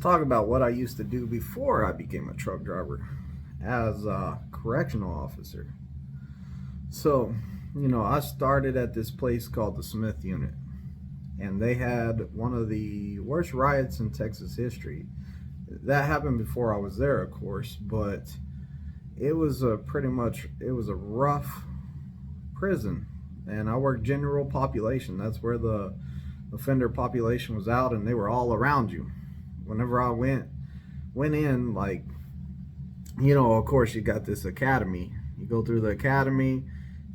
talk about what I used to do before I became a truck driver as a correctional officer. So, I started at this place called the Smith Unit, and they had one of the worst riots in Texas history. That happened before I was there, of course, but it was a rough prison, and I worked general population. That's where the offender population was out, and they were all around you. Whenever I went in, like, of course you got this academy. You go through the academy.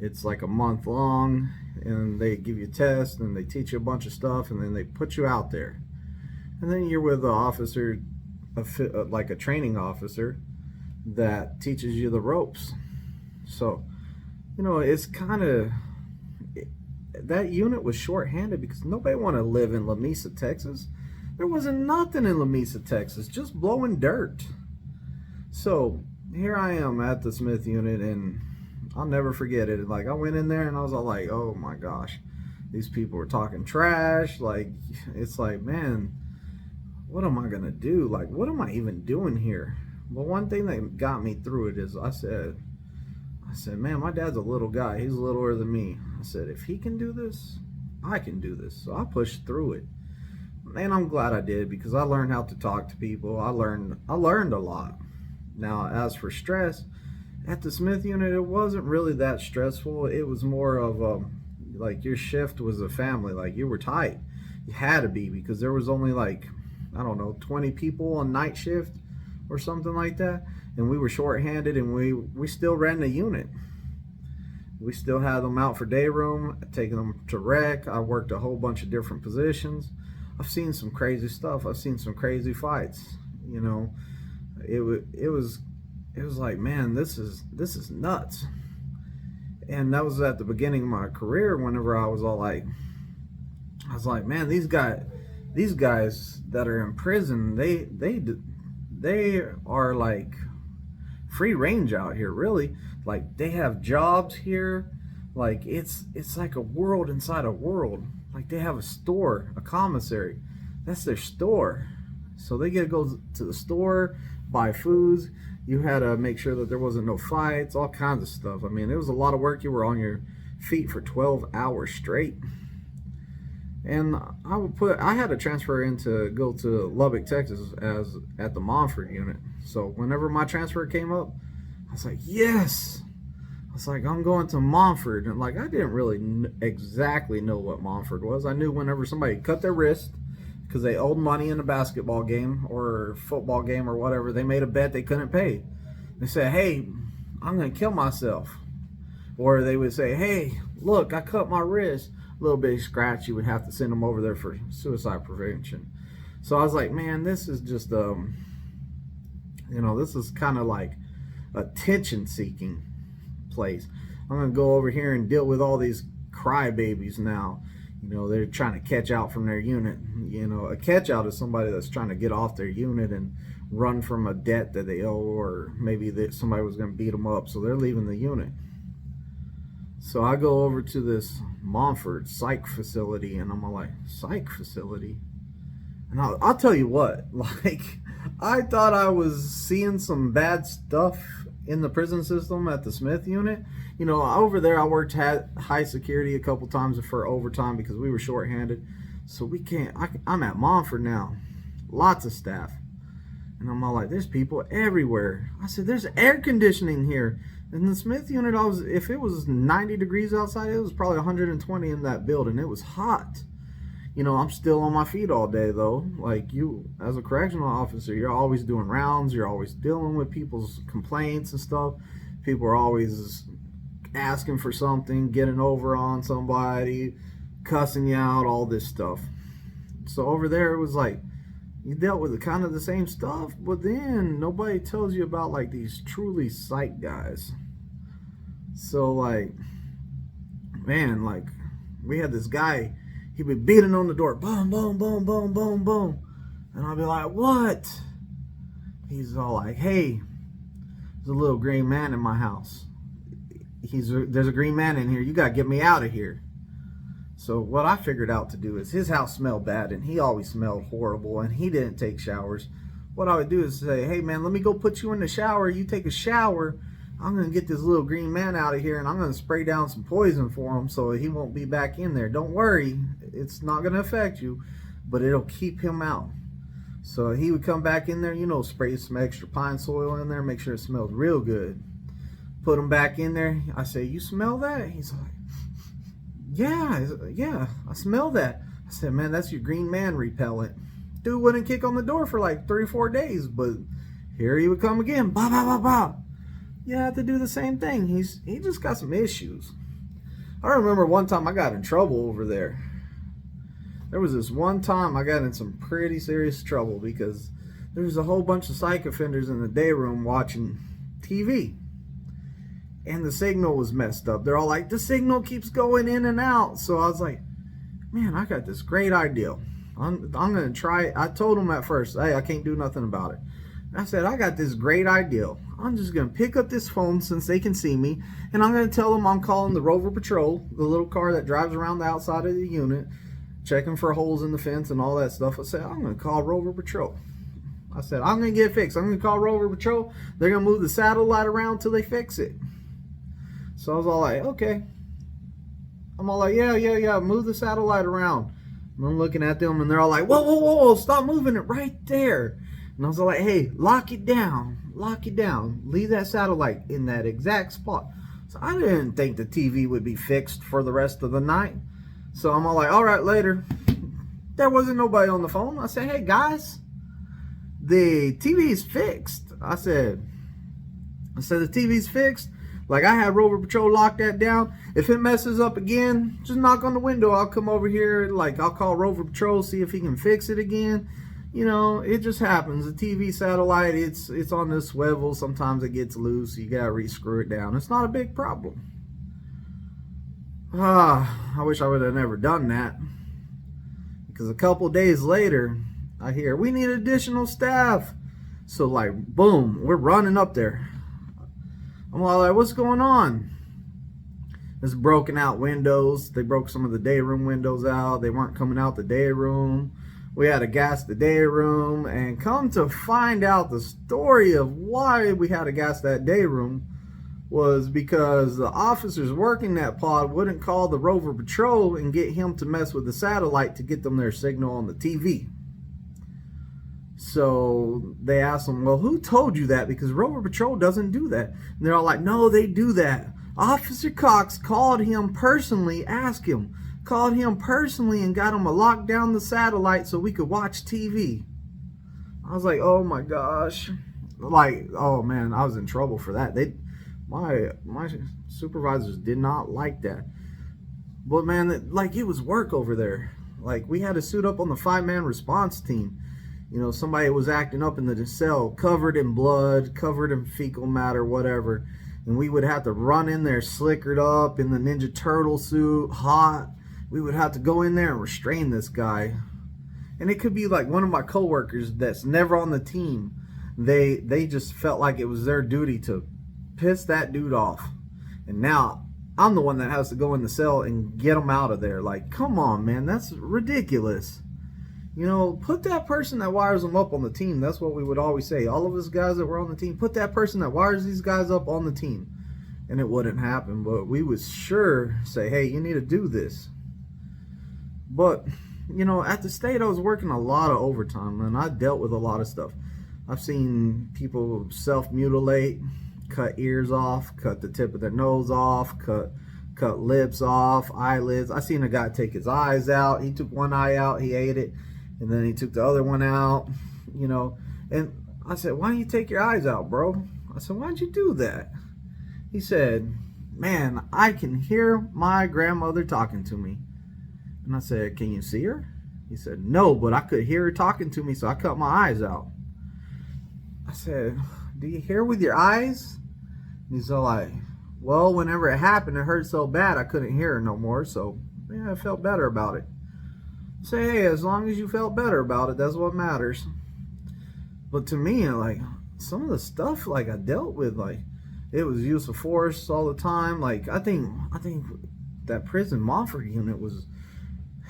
It's like a month long, and they give you tests, and they teach you a bunch of stuff, and then they put you out there. And then you're with an officer, like a training officer, that teaches you the ropes. So, it's kind of, that unit was short-handed because nobody wanted to live in La Mesa, Texas. There wasn't nothing in La Mesa, Texas, just blowing dirt. So here I am at the Smith Unit, and I'll never forget it. Like, I went in there and I was all like, oh my gosh, these people were talking trash. Like, it's like, man, what am I gonna do? Like, what am I even doing here? But one thing that got me through it is I said, man, my dad's a little guy. He's littler than me. I said, if he can do this, I can do this. So I pushed through it. And I'm glad I did, because I learned how to talk to people. I learned a lot. Now, as for stress, at the Smith Unit, it wasn't really that stressful. It was more of like, your shift was a family. Like, you were tight. You had to be, because there was only like, I don't know, 20 people on night shift or something like that. And we were short-handed, and we still ran the unit. We still had them out for day room, taking them to rec. I worked a whole bunch of different positions. I've seen some crazy stuff. I've seen some crazy fights. It was like, man, this is nuts. And that was at the beginning of my career. Whenever I was like, man, these guys that are in prison, they are like free range out here, really. Like, they have jobs here. Like, it's like a world inside a world. Like, they have a store, a commissary. That's their store. So they get to go to the store, buy foods. You had to make sure that there wasn't no fights, all kinds of stuff. I mean, it was a lot of work. You were on your feet for 12 hours straight. And I had to transfer in to go to Lubbock, Texas, at the Montford unit. So whenever my transfer came up, I was like, yes. I was like, I'm going to Montford. And like, I didn't really exactly know what Montford was. I knew whenever somebody cut their wrist because they owed money in a basketball game or football game or whatever, they made a bet they couldn't pay. They said, hey, I'm going to kill myself. Or they would say, hey, look, I cut my wrist. A little bit of scratch, you would have to send them over there for suicide prevention. So I was like, man, this is just this is kind of like attention seeking place. I'm gonna go over here and deal with all these crybabies now. They're trying to catch out from their unit. A catch out is somebody that's trying to get off their unit and run from a debt that they owe, or maybe that somebody was going to beat them up, so they're leaving the unit. So I go over to this Montford psych facility, and I'm like, psych facility? And I'll tell you what, like, I thought I was seeing some bad stuff in the prison system at the Smith unit. Over there I worked high security a couple times for overtime because we were short-handed. So I'm at Montford now, lots of staff. And I'm all like, there's people everywhere. I said, there's air conditioning here. In the Smith unit, if it was 90 degrees outside, it was probably 120 in that building. It was hot. I'm still on my feet all day, though. Like, you, as a correctional officer, you're always doing rounds. You're always dealing with people's complaints and stuff. People are always asking for something, getting over on somebody, cussing you out, all this stuff. So over there, it was like, you dealt with kind of the same stuff, but then nobody tells you about like these truly psych guys. So like, man, like, we had this guy, he'd be beating on the door, boom, boom, boom, boom, boom, boom. And I'd be like, what? He's all like, hey, there's a little green man in my house. There's a green man in here. You got to get me out of here. So what I figured out to do is, his house smelled bad and he always smelled horrible and he didn't take showers. What I would do is say, hey man, let me go put you in the shower. You take a shower. I'm going to get this little green man out of here and I'm going to spray down some poison for him so he won't be back in there. Don't worry, it's not going to affect you, but it'll keep him out. So he would come back in there, you know, spray some extra pine soil in there, make sure it smells real good. Put him back in there. I say, you smell that? He's like, yeah, I smell that. I said, man, that's your green man repellent. Dude wouldn't kick on the door for like 3 or 4 days, but here he would come again. Bah, bah, bah, bah. You have to do the same thing. He just got some issues. I remember one time I got in trouble over there. There was this one time I got in some pretty serious trouble because there was a whole bunch of psych offenders in the day room watching TV. And the signal was messed up. They're all like, the signal keeps going in and out. So I was like, man, I got this great idea. I'm going to try it. I told them at first, hey, I can't do nothing about it. I said, I got this great idea. I'm just going to pick up this phone since they can see me, and I'm going to tell them I'm calling the Rover Patrol, the little car that drives around the outside of the unit, checking for holes in the fence and all that stuff. I said, I'm going to call Rover Patrol. I said, I'm going to get it fixed. I'm going to call Rover Patrol. They're going to move the satellite around till they fix it. So I was all like, okay. I'm all like, yeah, move the satellite around. And I'm looking at them, and they're all like, whoa, stop moving it right there. And I was like, hey, lock it down, leave that satellite in that exact spot. So I didn't think the TV would be fixed for the rest of the night. So I'm all like, all right, later. There wasn't nobody on the phone. I said, hey guys, the TV's fixed. I said the TV's fixed. Like, I had Rover Patrol lock that down. If it messes up again, just knock on the window. I'll come over here. Like, I'll call Rover Patrol, see if he can fix it again. You know, it just happens. The TV satellite, it's on this swivel. Sometimes it gets loose. You gotta re-screw it down. It's not a big problem. I wish I would have never done that. Because a couple days later, I hear, we need additional staff. So, like, boom, we're running up there. I'm all like, what's going on? There's broken out windows. They broke some of the day room windows out. They weren't coming out the day room. We had to gas the day room. And come to find out, the story of why we had to gas that day room was because the officers working that pod wouldn't call the Rover Patrol and get him to mess with the satellite to get them their signal on the TV. So they asked him, well, who told you that? Because Rover Patrol doesn't do that. And they're all like, no, they do that. Officer Cox called him personally, asked him, called him personally and got him to lock down the satellite so we could watch TV. I was like, oh my gosh. Like, oh man, I was in trouble for that. My supervisors did not like that. But man, like, it was work over there. Like, we had to suit up on the 5-man response team. You know, somebody was acting up in the cell, covered in blood, covered in fecal matter, whatever. And we would have to run in there slickered up in the Ninja Turtle suit, hot. We would have to go in there and restrain this guy. And it could be like one of my coworkers that's never on the team. They just felt like it was their duty to piss that dude off. And now I'm the one that has to go in the cell and get him out of there. Like, come on, man, that's ridiculous. You know, put that person that wires them up on the team. That's what we would always say. All of us guys that were on the team, put that person that wires these guys up on the team. And it wouldn't happen, but we would sure say, hey, you need to do this. But, you know, at the state, I was working a lot of overtime, and I dealt with a lot of stuff. I've seen people self-mutilate, cut ears off, cut the tip of their nose off, cut lips off, eyelids. I seen a guy take his eyes out. He took one eye out, he ate it. And then he took the other one out, you know. And I said, why don't you take your eyes out, bro? I said, why'd you do that? He said, man, I can hear my grandmother talking to me. And I said, can you see her? He said, no, but I could hear her talking to me, so I cut my eyes out. I said, do you hear with your eyes? And he's all like, well, whenever it happened, it hurt so bad I couldn't hear her no more, so yeah, I felt better about it. Say, hey, as long as you felt better about it, that's what matters. But to me, like, some of the stuff like I dealt with, like, it was use of force all the time. Like, I think that prison Montford unit was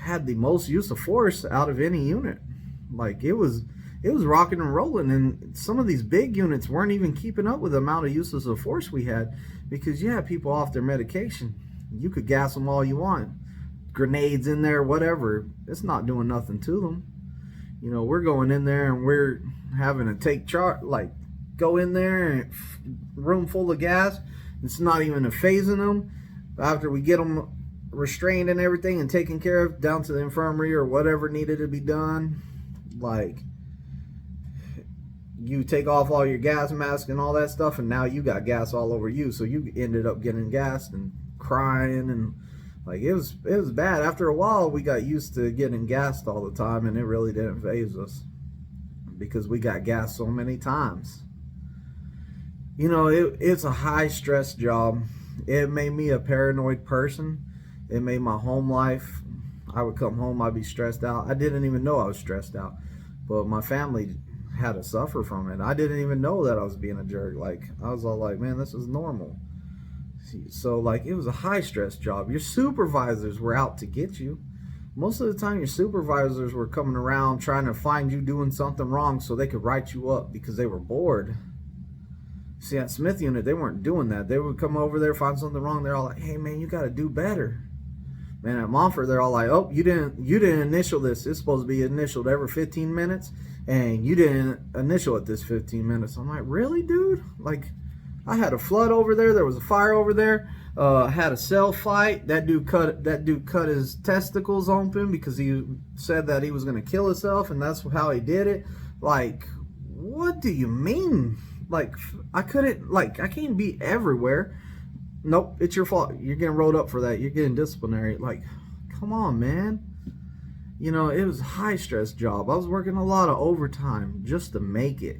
had the most use of force out of any unit. Like it was rocking and rolling, and some of these big units weren't even keeping up with the amount of uses of force we had, because you had people off their medication. You could gas them all you want, grenades in there, whatever. It's not doing nothing to them. You know, we're going in there and we're having to take charge, like go in there and room full of gas. It's not even phasing them. After we get them restrained and everything and taken care of, down to the infirmary or whatever needed to be done, like you take off all your gas mask and all that stuff, and now you got gas all over you. So you ended up getting gassed and crying, and like it was bad. After a while, we got used to getting gassed all the time, and it really didn't faze us because we got gassed so many times. You know, it's a high stress job. It made me a paranoid person. It made my home life, I would come home, I'd be stressed out. I didn't even know I was stressed out, but my family had to suffer from it. I didn't even know that I was being a jerk. Like, I was all like, man, this is normal. So like, it was a high stress job. Your supervisors were out to get you. Most of the time your supervisors were coming around trying to find you doing something wrong so they could write you up because they were bored. See, at Smith unit, they weren't doing that. They would come over there, find something wrong. They're all like, hey man, you got to do better. Man, at Montfort, they're all like, oh, you didn't initial this. It's supposed to be initialed every 15 minutes, and you didn't initial it this 15 minutes. I'm like, really, dude? Like, I had a flood over there. There was a fire over there. Had a cell fight. That dude cut his testicles open because he said that he was going to kill himself, and that's how he did it. Like, what do you mean? Like, I can't be everywhere. Nope, it's your fault. You're getting rolled up for that. You're getting disciplinary. Like, come on, man. You know, it was a high stress job. I was working a lot of overtime just to make it.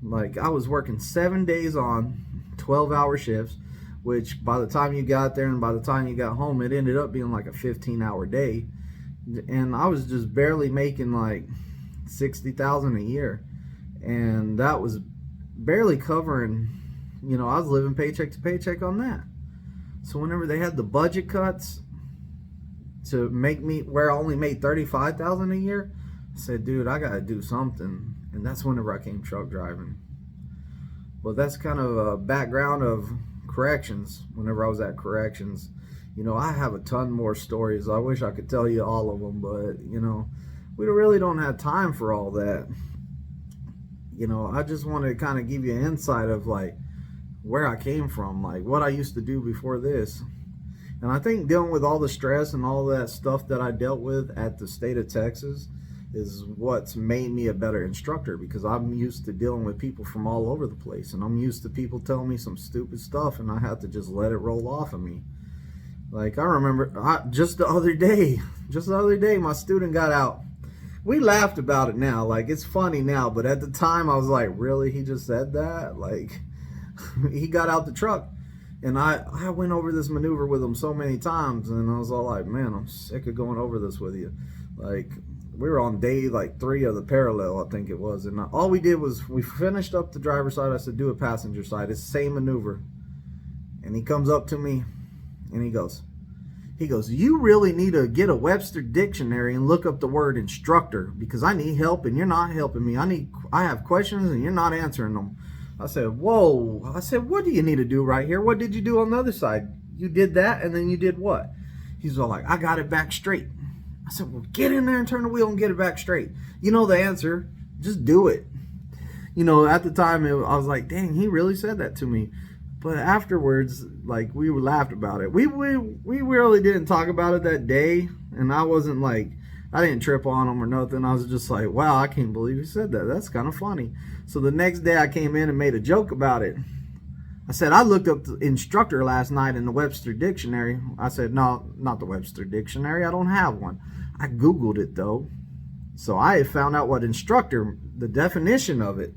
Like, I was working 7 days on, 12-hour shifts, which by the time you got there and by the time you got home, it ended up being like a 15-hour day. And I was just barely making like $60,000 a year. And that was barely covering, you know, I was living paycheck to paycheck on that. So whenever they had the budget cuts to make me where I only made $35,000 a year, I said, dude, I gotta do something. And that's whenever I came truck driving. Well, that's kind of a background of corrections. Whenever I was at corrections, you know, I have a ton more stories. I wish I could tell you all of them, but you know, we really don't have time for all that. You know, I just wanted to kind of give you an insight of like where I came from, like what I used to do before this. And I think dealing with all the stress and all that stuff that I dealt with at the state of Texas is what's made me a better instructor, because I'm used to dealing with people from all over the place, and I'm used to people telling me some stupid stuff, and I have to just let it roll off of me. Like, I remember just the other day, my student got out. We laughed about it now, like it's funny now, but at the time I was like, really, he just said that? Like, he got out the truck, and I went over this maneuver with him so many times, and I was all like, man, I'm sick of going over this with you. Like, we were on day like 3 of the parallel, I think it was, and all we did was we finished up the driver's side. I said, do a passenger side. It's the same maneuver. And he comes up to me and he goes, you really need to get a Webster dictionary and look up the word instructor, because I need help and you're not helping me. I have questions and you're not answering them. I said, whoa. I said, what do you need to do right here? What did you do on the other side? You did that, and then you did what? He's all like, I got it back straight. I said, well, get in there and turn the wheel and get it back straight. You know the answer. Just do it. You know, at the time, I was like, dang, he really said that to me. But afterwards, like, we laughed about it. We really didn't talk about it that day. And I wasn't like, I didn't trip on him or nothing. I was just like, wow, I can't believe he said that. That's kind of funny. So the next day I came in and made a joke about it. I said, I looked up the instructor last night in the Webster dictionary. I said, no, not the Webster dictionary. I don't have one. I Googled it though. So I found out what instructor, the definition of it.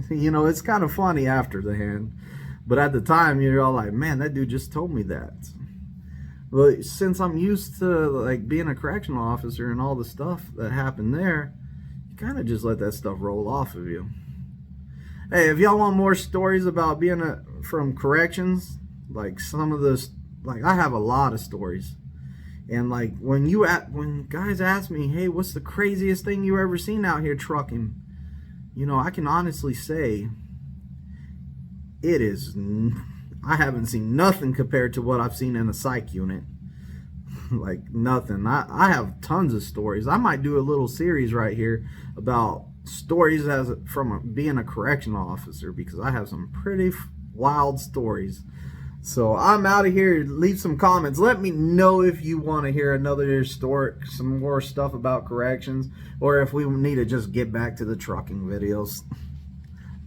You know, it's kind of funny after the hand. But at the time, you're all like, man, that dude just told me that. Well, since I'm used to like being a correctional officer and all the stuff that happened there, you kind of just let that stuff roll off of you. Hey, if y'all want more stories about being from corrections, like some of those, like I have a lot of stories. And like when guys ask me, hey, what's the craziest thing you ever seen out here trucking? You know, I can honestly say I haven't seen nothing compared to what I've seen in a psych unit. Like nothing. I have tons of stories. I might do a little series right here about stories from being a correctional officer, because I have some pretty wild stories. So I'm out of here. Leave some comments. Let me know if you want to hear another story, some more stuff about corrections, or if we need to just get back to the trucking videos.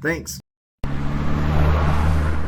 Thanks.